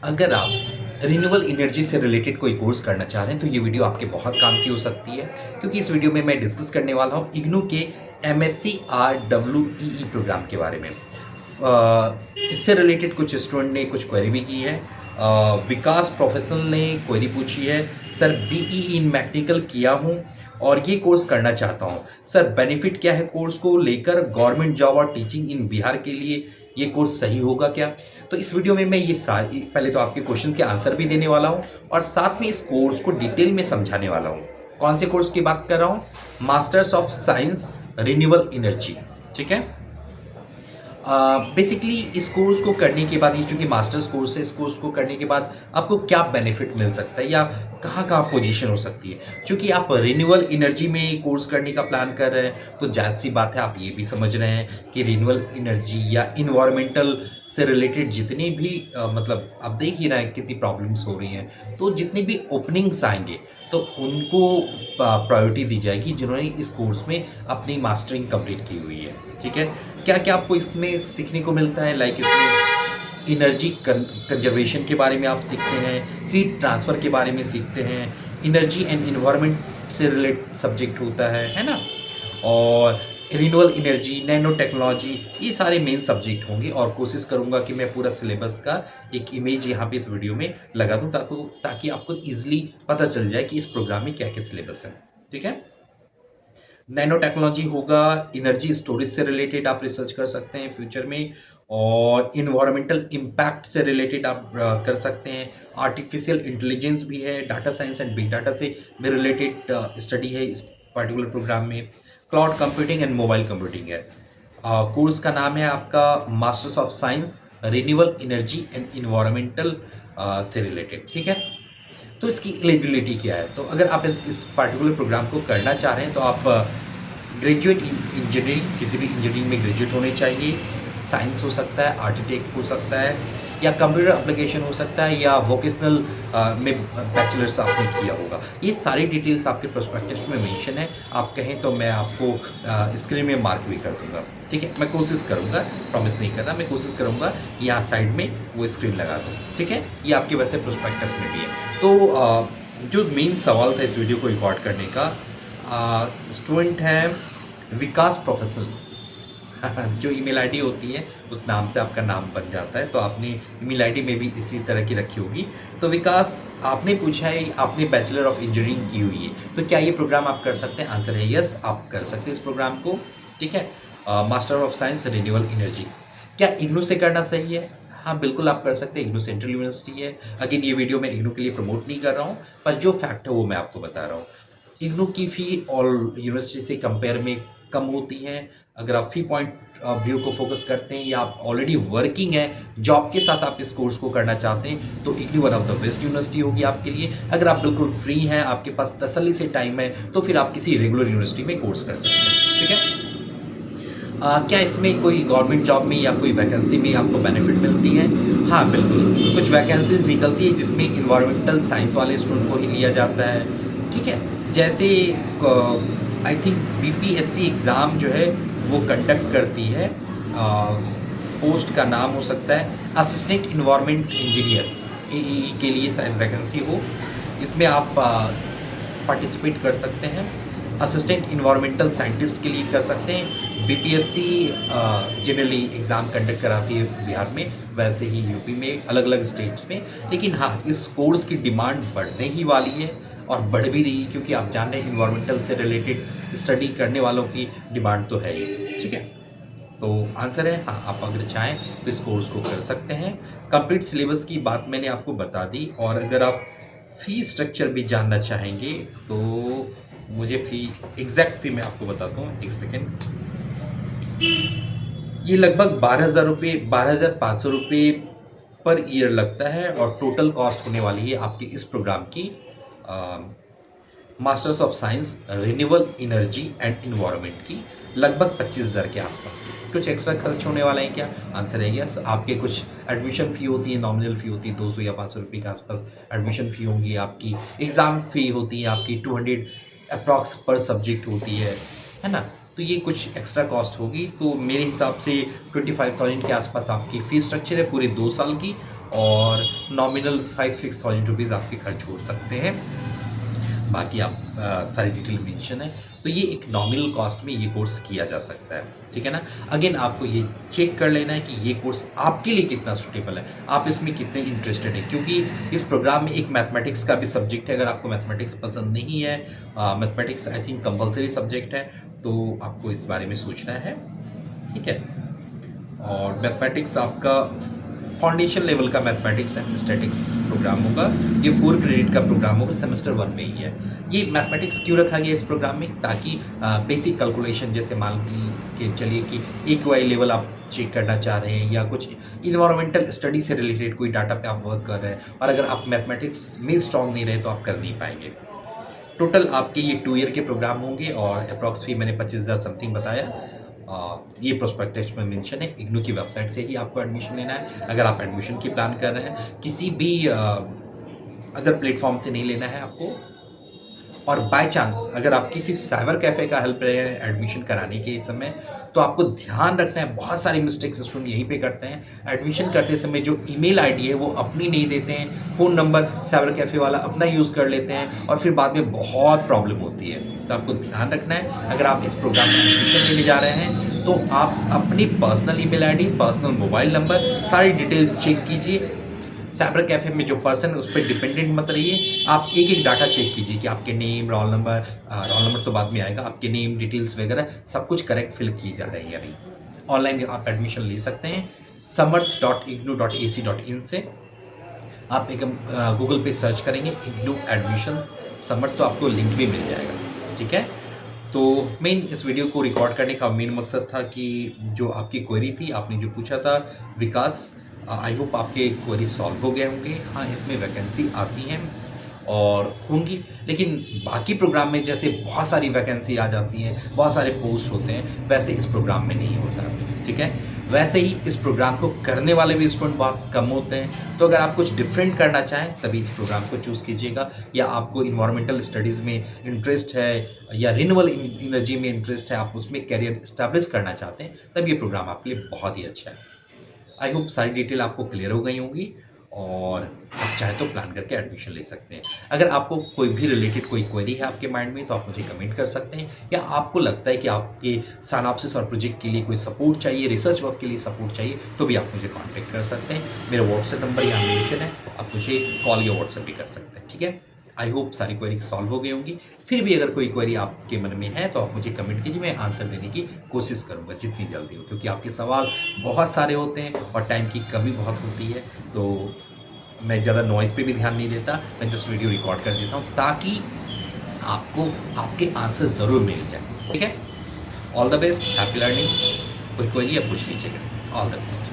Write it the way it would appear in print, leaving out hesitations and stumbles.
अगर आप renewable energy से रिलेटेड कोई कोर्स करना चाह रहे हैं तो ये वीडियो आपके बहुत काम की हो सकती है, क्योंकि इस वीडियो में मैं डिस्कस करने वाला हूँ इग्नू के एमएससी REE प्रोग्राम के बारे में। इससे रिलेटेड कुछ स्टूडेंट ने कुछ क्वेरी भी की है। विकास प्रोफेशनल ने क्वेरी पूछी है, सर BE इन मैकेनिकल किया हूँ और ये कोर्स करना चाहता हूँ, सर बेनिफिट क्या है कोर्स को लेकर, गवर्नमेंट जॉब और टीचिंग इन बिहार के लिए ये कोर्स सही होगा क्या। तो इस वीडियो में मैं ये सारी पहले तो आपके क्वेश्चन के आंसर भी देने वाला हूँ और साथ में इस कोर्स को डिटेल में समझाने वाला हूँ। कौन से कोर्स की बात कर रहा हूँ? Masters of science renewable energy. ठीक है। बेसिकली इस कोर्स को करने के बाद, ये चूंकि मास्टर्स कोर्स है, इस कोर्स को करने के बाद आपको क्या बेनिफिट मिल सकता है या कहाँ कहाँ पोजीशन हो सकती है। क्योंकि आप रिन्यूएबल एनर्जी में कोर्स करने का प्लान कर रहे हैं तो जायज़ सी बात है, आप ये भी समझ रहे हैं कि रिन्यूएबल एनर्जी या इन्वायरमेंटल से रिलेटेड जितनी भी मतलब आप देख ही रहे हैं कितनी प्रॉब्लम्स हो रही हैं, तो जितनी भी ओपनिंग्स आएंगे तो उनको प्रायोरिटी दी जाएगी जिन्होंने इस कोर्स में अपनी मास्टरिंग कंप्लीट की हुई है। ठीक है। क्या क्या आपको इसमें सीखने को मिलता है? लाइक इसमें एनर्जी कंजर्वेशन के बारे में आप सीखते हैं, हीट ट्रांसफ़र के बारे में सीखते हैं, एनर्जी एंड इन्वायरमेंट से रिलेटेड सब्जेक्ट होता है ना, और रिन्यूएबल एनर्जी, नैनो टेक्नोलॉजी, ये सारे मेन सब्जेक्ट होंगे। और कोशिश करूंगा कि मैं पूरा सिलेबस का एक इमेज यहाँ पे इस वीडियो में लगा दूँ ताकि आपको ईजिली पता चल जाए कि इस प्रोग्राम में क्या क्या सिलेबस है। ठीक है। नैनो टेक्नोलॉजी होगा, एनर्जी स्टोरेज से रिलेटेड आप रिसर्च कर सकते हैं फ्यूचर में, और इन्वायरमेंटल इम्पैक्ट से रिलेटेड आप कर सकते हैं। आर्टिफिशियल इंटेलिजेंस भी है, data science and big data से भी रिलेटेड स्टडी है इस पर्टिकुलर प्रोग्राम में। Cloud computing and mobile computing है। कोर्स का नाम है आपका masters of science renewable energy and environmental से रिलेटेड। ठीक है। तो इसकी एलिजिबिलिटी क्या है? तो अगर आप इस पर्टिकुलर प्रोग्राम को करना चाह रहे हैं तो आप ग्रेजुएट इंजीनियरिंग, किसी भी इंजीनियरिंग में ग्रेजुएट होने चाहिए। साइंस हो सकता है, आर्किटेक्ट हो सकता है, या कंप्यूटर एप्लीकेशन हो सकता है, या वोकेशनल में बैचलर्स आपने किया होगा। ये सारी डिटेल्स आपके प्रोस्पेक्टस में मेंशन है। आप कहें तो मैं आपको स्क्रीन में मार्क भी कर दूंगा। ठीक है। मैं कोशिश करूंगा, प्रॉमिस नहीं कर रहा, मैं कोशिश करूंगा यहाँ साइड में वो स्क्रीन लगा दूँ। ठीक है। ये आपके वैसे प्रोस्पेक्टस में भी है। तो जो मेन सवाल था इस वीडियो को रिकॉर्ड करने का, स्टूडेंट है विकास प्रोफेशनल। जो ईमेल आईडी होती है उस नाम से आपका नाम बन जाता है, तो आपने ईमेल आईडी में भी इसी तरह की रखी होगी। तो विकास, आपने पूछा है आपने बैचलर ऑफ इंजीनियरिंग की हुई है तो क्या ये प्रोग्राम आप कर सकते हैं? आंसर है यस, आप कर सकते हैं इस प्रोग्राम को। ठीक है। Master of science renewable energy. क्या इग्नू से करना सही है? हाँ बिल्कुल आप कर सकते हैं। इग्नू सेंट्रल यूनिवर्सिटी है। अगेन ये वीडियो मैं इग्नू के लिए प्रमोट नहीं कर रहा हूँ, पर जो फैक्ट है वो मैं आपको बता रहा हूँ। इग्नू की फ़ी ऑल यूनिवर्सिटी से कंपेयर में कम होती है। अगर आप फी पॉइंट ऑफ व्यू को फोकस करते हैं या आप ऑलरेडी वर्किंग है, जॉब के साथ आप इस कोर्स को करना चाहते हैं तो IGNOU one of the best university होगी आपके लिए। अगर आप बिल्कुल फ्री हैं, आपके पास तसल्ली से टाइम है, तो फिर आप किसी रेगुलर यूनिवर्सिटी में कोर्स कर सकते हैं। ठीक है। क्या इसमें कोई गवर्नमेंट जॉब में या कोई वैकेंसी में आपको बेनिफिट मिलती है? हाँ बिल्कुल, कुछ वैकेंसीज निकलती है जिसमें इन्वायरमेंटल साइंस वाले स्टूडेंट को ही लिया जाता है। ठीक है। जैसे आई थिंक BPSC एग्ज़ाम जो है वो कंडक्ट करती है, पोस्ट का नाम हो सकता है असिस्टेंट इन्वायरमेंट इंजीनियर, AEE के लिए शायद वैकेंसी हो। इसमें आप पार्टिसिपेट कर सकते हैं। असिस्टेंट इन्वायरमेंटल साइंटिस्ट के लिए कर सकते हैं। BPSC जनरली एग्ज़ाम कंडक्ट कराती है बिहार में, वैसे ही यूपी में, अलग अलग स्टेट्स में। लेकिन हाँ, इस कोर्स की डिमांड बढ़ने ही वाली है और बढ़ भी रही है, क्योंकि आप जान रहे हैं इन्वायरमेंटल से रिलेटेड स्टडी करने वालों की डिमांड तो है ही। ठीक है। तो आंसर है हाँ, आप अगर चाहें तो इस कोर्स को कर सकते हैं। कंप्लीट सिलेबस की बात मैंने आपको बता दी, और अगर आप फ़ी स्ट्रक्चर भी जानना चाहेंगे तो मुझे फ़ी, एग्जैक्ट फ़ी मैं आपको बताता हूँ, एक सेकेंड। ये लगभग 12,000 रुपये, 12,500 रुपये पर ईयर लगता है, और टोटल कॉस्ट होने वाली है आपके इस प्रोग्राम की masters of science renewable energy and environment की लगभग 25,000 के आसपास। कुछ एक्स्ट्रा खर्च होने वाला है क्या? आंसर है यस। आपके कुछ एडमिशन फ़ी होती है, नॉमिनल फ़ी होती है 200 या 500 रुपये के आसपास एडमिशन फ़ी होंगी आपकी। एग्ज़ाम फ़ी होती है आपकी 200 अप्रॉक्स पर सब्जेक्ट होती है ना। तो ये कुछ एक्स्ट्रा कॉस्ट होगी। तो मेरे हिसाब से 25,000 के आसपास आपकी फ़ीस स्ट्रक्चर है पूरे 2 साल की, और नॉमिनल 5-6,000 रुपीज़ आपके खर्च हो सकते हैं। बाकी आप सारी डिटेल मेंशन है। तो ये एक नॉमिनल कॉस्ट में ये कोर्स किया जा सकता है, ठीक है ना। अगेन आपको ये चेक कर लेना है कि ये कोर्स आपके लिए कितना सूटेबल है, आप इसमें कितने इंटरेस्टेड हैं, क्योंकि इस प्रोग्राम में एक मैथमेटिक्स का भी सब्जेक्ट है। अगर आपको मैथमेटिक्स पसंद नहीं है, mathematics I think compulsory subject है, तो आपको इस बारे में सोचना है, ठीक है। और मैथमेटिक्स आपका फाउंडेशन लेवल का मैथमेटिक्स एंड स्टैटिक्स प्रोग्राम होगा। ये 4 क्रेडिट का प्रोग्राम होगा, सेमेस्टर 1 में ही है। ये मैथमेटिक्स क्यों रखा गया इस प्रोग्राम में, ताकि बेसिक कैलकुलेशन, जैसे मान के चलिए कि EQI लेवल आप चेक करना चाह रहे हैं, या कुछ इन्वायरमेंटल स्टडी से रिलेटेड कोई डाटा पे आप वर्क कर रहे हैं, और अगर आप मैथमेटिक्स में स्ट्रॉन्ग नहीं रहे तो आप कर नहीं पाएंगे। टोटल आपके ये 2 ईयर के प्रोग्राम होंगे, और अप्रॉक्स फी मैंने 25,000 समथिंग बताया। ये प्रोस्पेक्टस में मेंशन है। इग्नू की वेबसाइट से ही आपको एडमिशन लेना है। अगर आप एडमिशन की प्लान कर रहे हैं, किसी भी अदर प्लेटफॉर्म से नहीं लेना है आपको। और बाय चांस अगर आप किसी साइबर कैफ़े का हेल्प ले रहे हैं एडमिशन कराने के समय, तो आपको ध्यान रखना है, बहुत सारी मिस्टेक्स स्टूडेंट यहीं पे करते हैं। एडमिशन करते समय जो ईमेल आईडी है वो अपनी नहीं देते हैं, फ़ोन नंबर साइबर कैफ़े वाला अपना यूज़ कर लेते हैं, और फिर बाद में बहुत प्रॉब्लम होती है। तो आपको ध्यान रखना है, अगर आप इस प्रोग्राम में एडमिशन लेने जा रहे हैं तो आप अपनी personal email ID, personal mobile number, सारी डिटेल चेक कीजिए। साइबर कैफ़े में जो पर्सन है उस पर डिपेंडेंट मत रहिए। आप एक एक डाटा चेक कीजिए कि आपके नेम, रोल नंबर तो बाद में आएगा, आपके नेम डिटेल्स वगैरह सब कुछ करेक्ट फिल की जा रही है अभी। ऑनलाइन आप एडमिशन ले सकते हैं samarth.ignu.ac.in से। आप एक गूगल पे सर्च करेंगे इग्नू एडमिशन समर्थ, तो आपको लिंक भी मिल जाएगा, ठीक है। तो मेन इस वीडियो को रिकॉर्ड करने का मेन मकसद था कि जो आपकी क्वेरी थी, आपने जो पूछा था विकास, आई होप आपके क्वेरी सॉल्व हो गए होंगे। हाँ, इसमें वैकेंसी आती हैं और होंगी, लेकिन बाकी प्रोग्राम में जैसे बहुत सारी वैकेंसी आ जाती हैं, बहुत सारे पोस्ट होते हैं, वैसे इस प्रोग्राम में नहीं होता, ठीक है। वैसे ही इस प्रोग्राम को करने वाले भी स्टूडेंट बहुत कम होते हैं। तो अगर आप कुछ डिफरेंट करना चाहें तभी इस प्रोग्राम को चूज़ कीजिएगा, या आपको इन्वायरमेंटल स्टडीज़ में इंटरेस्ट है या रिन्यूएबल एनर्जी में इंटरेस्ट है, आप उसमें करियर इस्टेब्लिश करना चाहते हैं, तब ये प्रोग्राम आपके लिए बहुत ही अच्छा है। आई होप सारी डिटेल आपको क्लियर हो गई होंगी, और आप चाहे तो प्लान करके एडमिशन ले सकते हैं। अगर आपको कोई भी रिलेटेड कोई क्वेरी है आपके माइंड में, तो आप मुझे कमेंट कर सकते हैं, या आपको लगता है कि आपके साइनॉप्सिस और प्रोजेक्ट के लिए कोई सपोर्ट चाहिए, रिसर्च वर्क के लिए सपोर्ट चाहिए, तो भी आप मुझे कॉन्टैक्ट कर सकते हैं। मेरा व्हाट्सएप नंबर यहाँ मेंशन है, आप मुझे कॉल या व्हाट्सएप भी कर सकते हैं, ठीक है। आई होप सारी क्वेरी सॉल्व हो गई होंगी। फिर भी अगर कोई क्वेरी आपके मन में है तो आप मुझे कमेंट कीजिए, मैं आंसर देने की कोशिश करूँगा जितनी जल्दी हो, क्योंकि आपके सवाल बहुत सारे होते हैं और टाइम की कमी बहुत होती है। तो मैं ज़्यादा नॉइज़ पे भी ध्यान नहीं देता, मैं जस्ट वीडियो रिकॉर्ड कर देता हूँ ताकि आपको आपके आंसर ज़रूर मिल जाए, ठीक है। All the best, happy learning. कोई क्वेरी आप पूछ लीजिएगा। All the best.